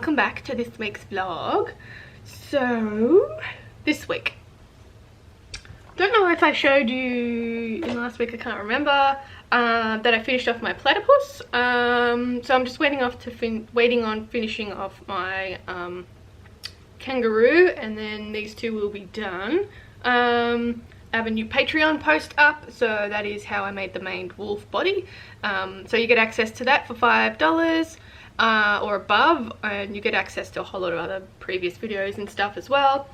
welcome back to this week's vlog. So this week, don't know if I showed you in last week, I can't remember, that I finished off my platypus. So I'm just waiting on finishing off my kangaroo, and then these two will be done. I have a new Patreon post up, so that is how I made the maned wolf body. So you get access to that for $5 or above, and you get access to a whole lot of other previous videos and stuff as well.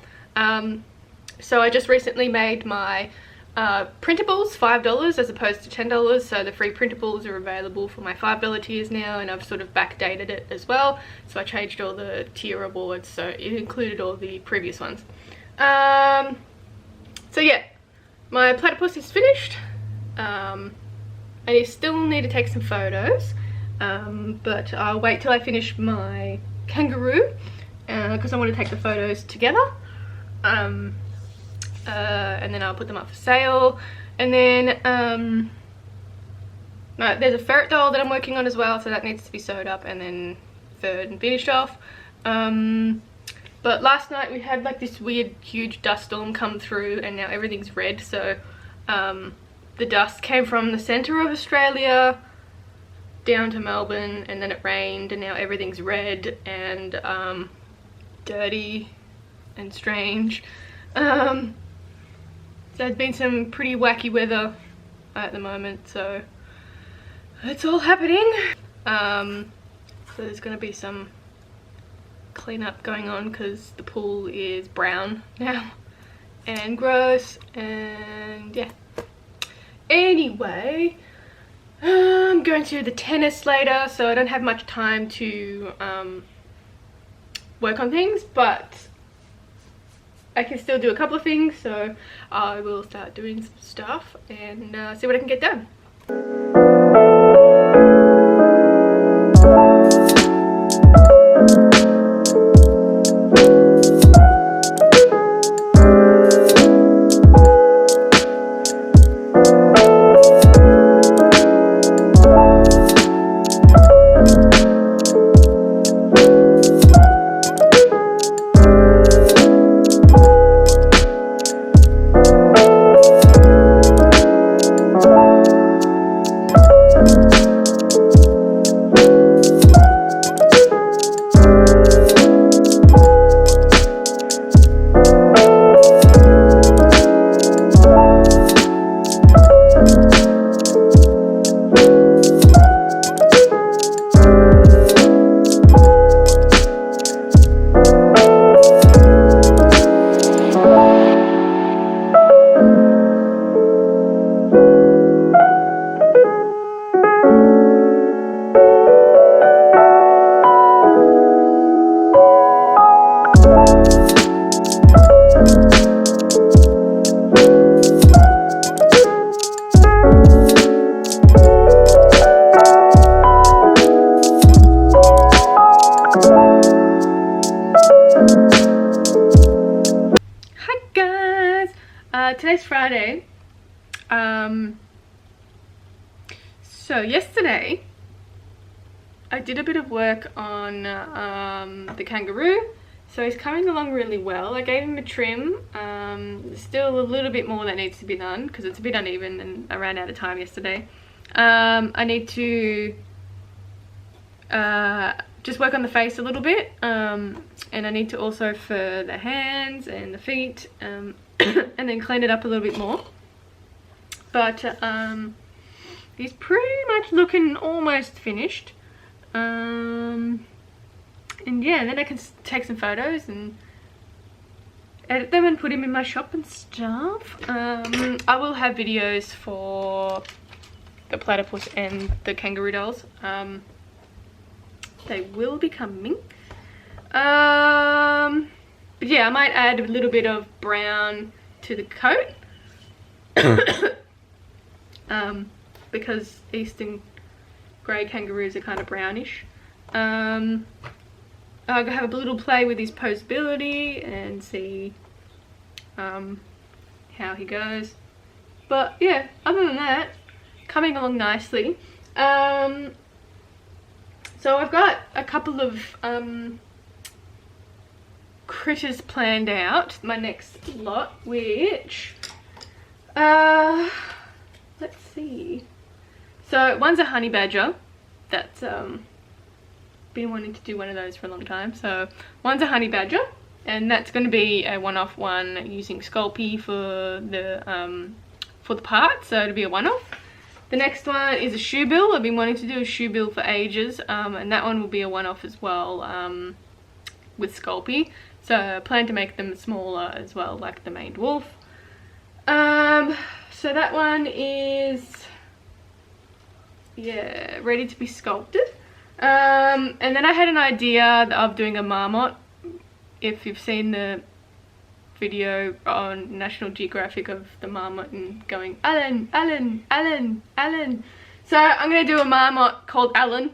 So I just recently made my printables $5 as opposed to $10, so the free printables are available for my $5 tiers now, and I've sort of backdated it as well, so I changed all the tier rewards, so it included all the previous ones. So yeah, my platypus is finished. I still need to take some photos, but I'll wait till I finish my kangaroo because I want to take the photos together, and then I'll put them up for sale. And then there's a ferret doll that I'm working on as well, so that needs to be sewed up and then furred and finished off. But last night we had like this weird huge dust storm come through, and now everything's red. So the dust came from the centre of Australia down to Melbourne, and then it rained, and now everything's red and dirty and strange. So there's been some pretty wacky weather at the moment, so it's all happening. So there's going to be some cleanup going on because the pool is brown now and gross, and yeah. Anyway, I'm going to the tennis later, so I don't have much time to work on things, but I can still do a couple of things, so I will start doing some stuff and see what I can get done. Today's Friday. So yesterday I did a bit of work on the kangaroo, so he's coming along really well. I gave him a trim. There's still a little bit more that needs to be done because it's a bit uneven and I ran out of time yesterday. I need to just work on the face a little bit, and I need to also fur the hands and the feet, and then clean it up a little bit more. But he's pretty much looking almost finished. And yeah, then I can take some photos and edit them and put him in my shop and stuff. I will have videos for the platypus and the kangaroo dolls. They will be coming. But yeah, I might add a little bit of brown to the coat. Because eastern grey kangaroos are kind of brownish. I'll have a little play with his posability and see how he goes. But yeah, other than that, coming along nicely. So I've got a couple of critters planned out. My next lot, which let's see. So one's a honey badger. That's been wanting to do one of those for a long time. So one's a honey badger, and that's going to be a one-off one using Sculpey for the part. So it'll be a one-off. The next one is a shoebill. I've been wanting to do a shoebill for ages, and that one will be a one-off as well with Sculpey. So I plan to make them smaller as well, like the maned wolf. So that one is, yeah, ready to be sculpted. And then I had an idea of doing a marmot. If you've seen the video on National Geographic of the marmot and going, Alan, Alan, Alan, Alan. So I'm going to do a marmot called Alan.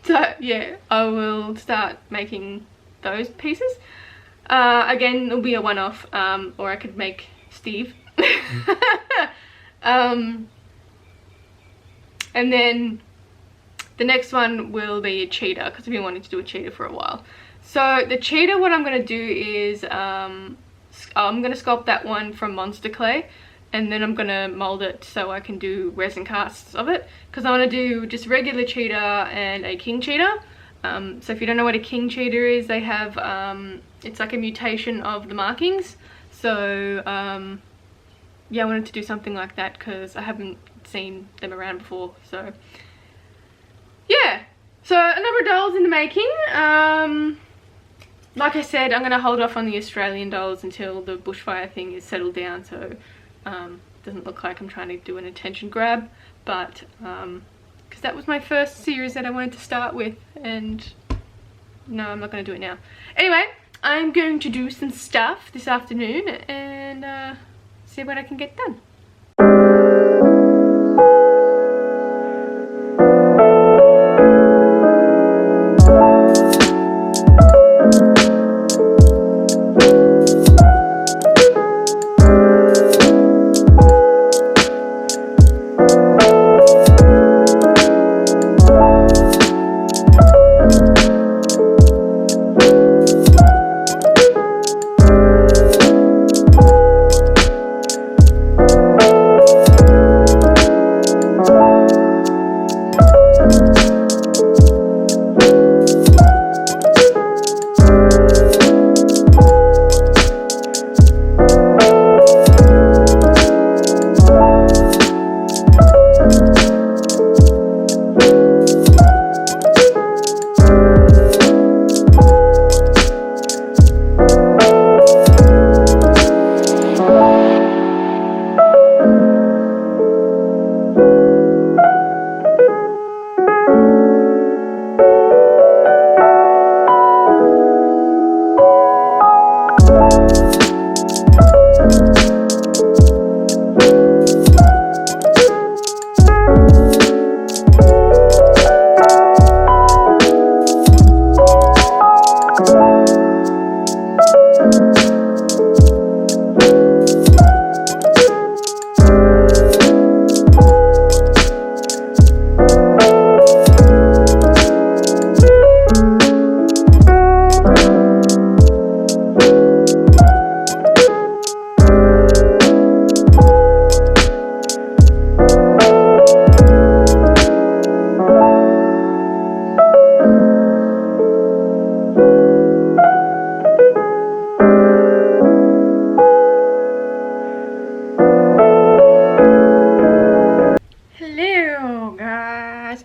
So yeah, I will start making those pieces. Again, it'll be a one-off, or I could make Steve. And then the next one will be a cheetah, because I've been wanting to do a cheetah for a while. So the cheetah, what I'm going to do is I'm going to sculpt that one from monster clay, and then I'm going to mold it so I can do resin casts of it, because I want to do just regular cheetah and a king cheetah. So if you don't know what a king cheetah is, they have it's like a mutation of the markings. So yeah, I wanted to do something like that because I haven't seen them around before. So yeah, so a number of dolls in the making. Like I said, I'm going to hold off on the Australian dolls until the bushfire thing is settled down, so it doesn't look like I'm trying to do an attention grab, but because that was my first series that I wanted to start with, and no, I'm not going to do it now. Anyway, I'm going to do some stuff this afternoon and see what I can get done.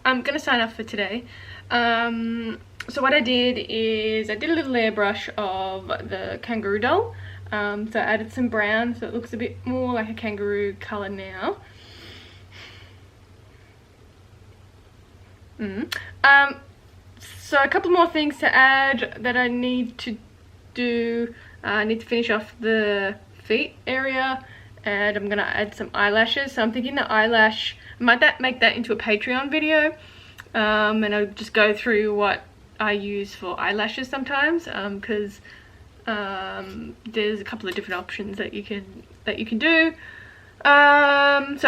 I'm gonna sign off for today. So what I did is I did a little airbrush of the kangaroo doll. So I added some brown so it looks a bit more like a kangaroo colour now. So a couple more things to add that I need to do. I need to finish off the feet area, and I'm gonna add some eyelashes. So I'm thinking the eyelash, I might make that into a Patreon video, and I'll just go through what I use for eyelashes sometimes, because there's a couple of different options that you can do. So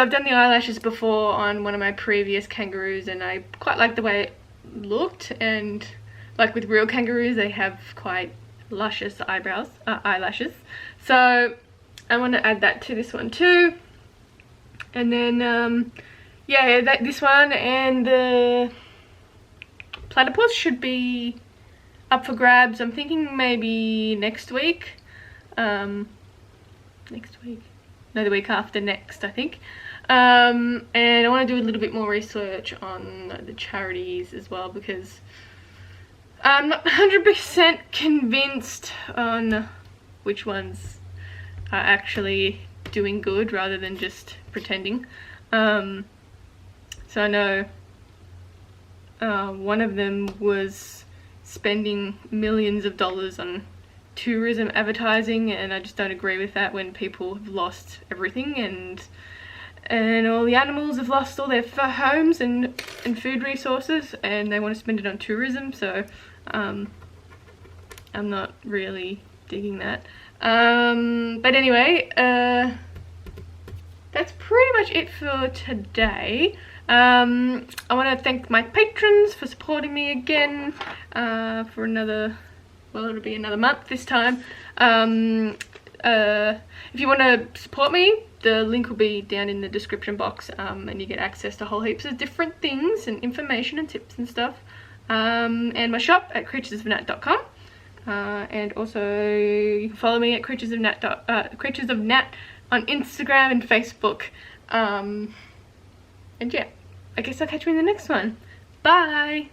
I've done the eyelashes before on one of my previous kangaroos, and I quite like the way it looked, and like with real kangaroos, they have quite luscious eyelashes. So I want to add that to this one too. And then yeah, this one and the platypus should be up for grabs. I'm thinking maybe next week. Next week? No, the week after next, I think. And I want to do a little bit more research on the charities as well, because I'm not 100% convinced on which ones are actually doing good rather than just pretending. So I know one of them was spending millions of dollars on tourism advertising, and I just don't agree with that when people have lost everything and all the animals have lost all their homes and food resources, and they want to spend it on tourism. So I'm not really digging that. But anyway, that's pretty much it for today. I want to thank my patrons for supporting me again for another, well, it'll be another month this time. If you want to support me, the link will be down in the description box, and you get access to whole heaps of different things and information and tips and stuff. And my shop at creaturesofnat.com. And also you can follow me at Creatures of Nat on Instagram and Facebook. And yeah, I guess I'll catch you in the next one. Bye!